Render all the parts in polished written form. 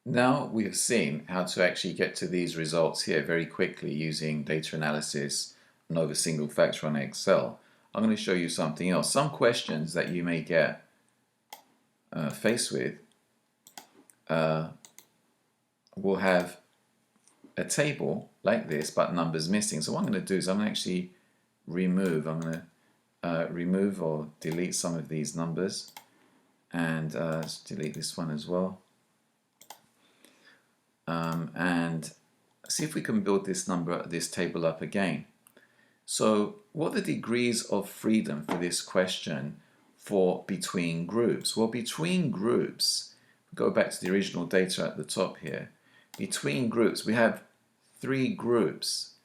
Now we have seen how to actually get to these results here very quickly using data analysis, ANOVA single factor on Excel. I'm going to show you something else. Some questions that you may get faced with will have a table like this but numbers missing. So what I'm going to do is I'm going to actually remove or delete some of these numbers, and let's delete this one as well. And see if we can build this table up again. So what are the degrees of freedom for this question for between groups? Well, between groups, go back to the original data at the top here. Between groups, we have 3 groups,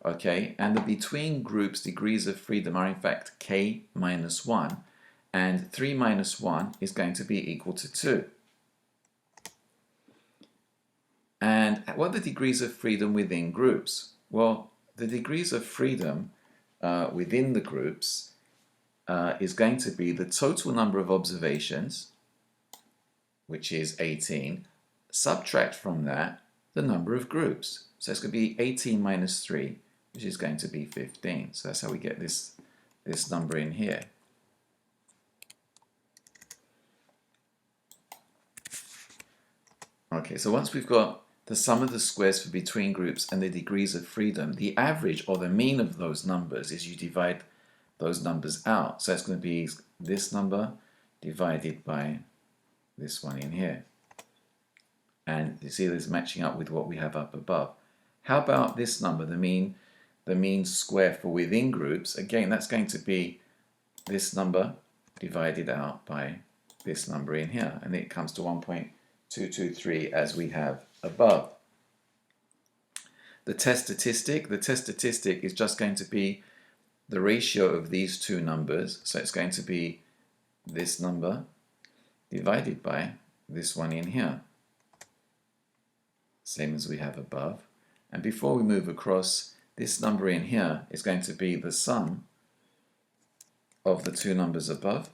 okay? And the between groups degrees of freedom are in fact k minus 1. And 3 minus 1 is going to be equal to 2. And what are the degrees of freedom within groups? Well, the degrees of freedom within the groups is going to be the total number of observations, which is 18, subtract from that the number of groups. So it's going to be 18 minus 3, which is going to be 15. So that's how we get this number in here. Okay, so once we've got the sum of the squares for between groups and the degrees of freedom, the average or the mean of those numbers is you divide those numbers out. So it's going to be this number divided by this one in here. And you see this matching up with what we have up above. How about this number, the mean square for within groups? Again, that's going to be this number divided out by this number in here. And it comes to 1.223 as we have above. The test statistic is just going to be the ratio of these two numbers. So it's going to be this number divided by this one in here, same as we have above. And before we move across, this number in here is going to be the sum of the two numbers above,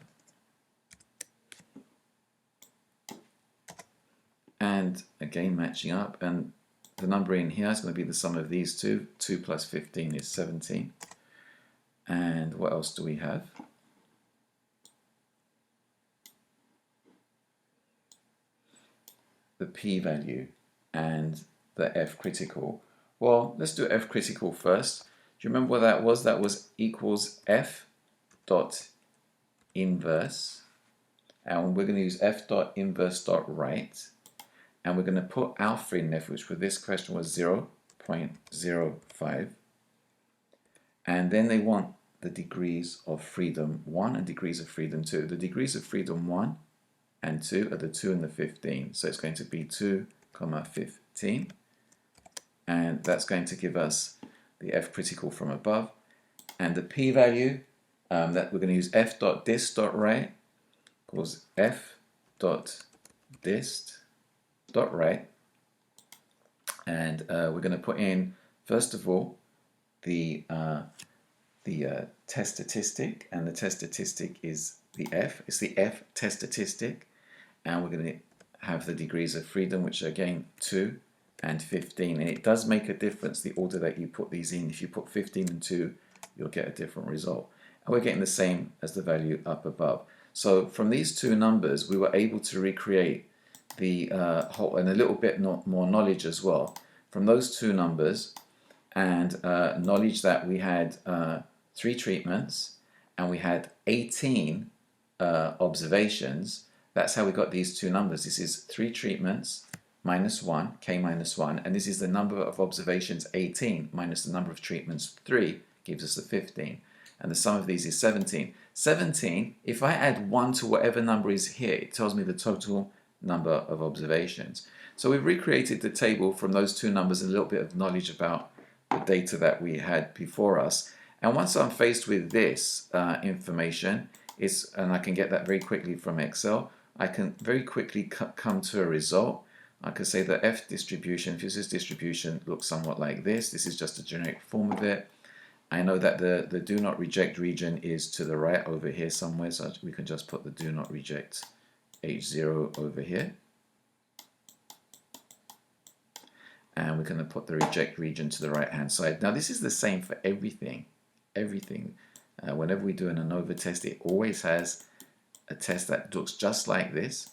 and again matching up, and the number in here is going to be the sum of these two. 2 plus 15 is 17. And what else do we have? The p-value and the f critical. Well, let's do f critical first. Do you remember what that was? That was equals f dot inverse, and we're going to use f dot inverse dot right, and we're going to put alpha in there, which for this question was 0.05, and then they want the degrees of freedom 1 and degrees of freedom 2. The degrees of freedom 1 and 2 are the 2 and the 15, so it's going to be 2, 15, and that's going to give us the f critical from above, and the p-value that we're going to use f dot dist dot right equals f dot dist dot right, and we're going to put in first of all the test statistic, and the test statistic is the f. It's the f test statistic, and we're going to have the degrees of freedom, which are again 2 and 15, and it does make a difference the order that you put these in. If you put 15 and 2, you'll get a different result, and we're getting the same as the value up above. So from these two numbers we were able to recreate the whole, and a little bit more knowledge as well from those two numbers, and knowledge that we had 3 treatments and we had 18 observations. That's how we got these two numbers. This is 3 treatments minus 1, k minus 1, and this is the number of observations 18 minus the number of treatments 3 gives us the 15, and the sum of these is 17. 17, if I add 1 to whatever number is here, it tells me the total number of observations. So we've recreated the table from those two numbers and a little bit of knowledge about the data that we had before us. And once I'm faced with this information, and I can get that very quickly from Excel, I can very quickly come to a result. I could say the F distribution, Fuchs' distribution, looks somewhat like this. This is just a generic form of it. I know that the do not reject region is to the right over here somewhere, so we can just put the do not reject H0 over here. and we're going to put the reject region to the right hand side. Now this is the same for everything. Whenever we do an ANOVA test, it always has a test that looks just like this,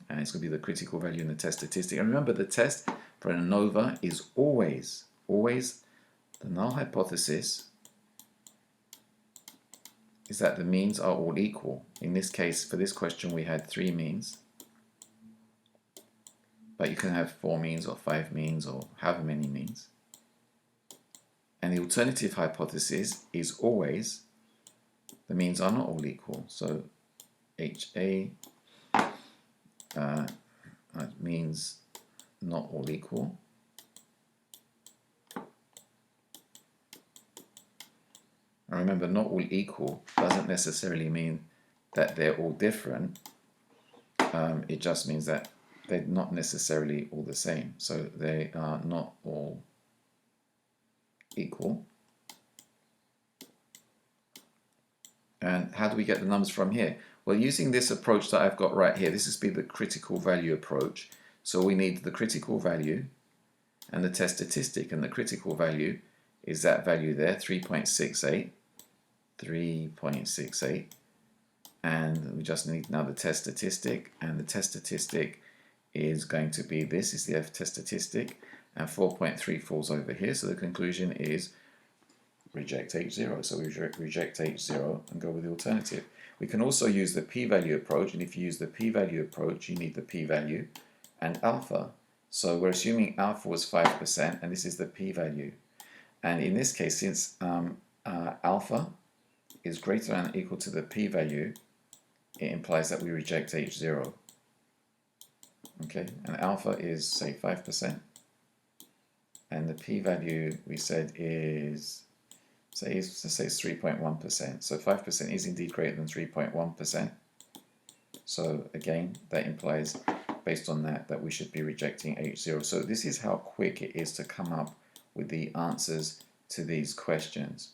and it's going to be the critical value in the test statistic. And remember, the test for an ANOVA is always the null hypothesis is that the means are all equal. In this case, for this question, we had 3 means, but you can have 4 means or 5 means or however many means. And the alternative hypothesis is always the means are not all equal. So HA means not all equal. And remember, not all equal doesn't necessarily mean that they're all different. It just means that they're not necessarily all the same. So they are not all equal. And how do we get the numbers from here? Well, using this approach that I've got right here, this is the critical value approach. So we need the critical value and the test statistic, and the critical value is that value there, 3.68, and we just need now the test statistic, and the test statistic is going to be this, is the F test statistic, and 4.3 falls over here, so the conclusion is reject H0. So we reject H0 and go with the alternative. We can also use the p-value approach, and if you use the p-value approach, you need the p-value and alpha. So we're assuming alpha was 5%, and this is the p-value. And in this case, since alpha is greater than or equal to the p-value, it implies that we reject H0. Okay, and alpha is, say, 5%, and the p-value we said is, let's say it's 3.1%. So 5% is indeed greater than 3.1%. So again, that implies, based on that we should be rejecting H0. So this is how quick it is to come up with the answers to these questions.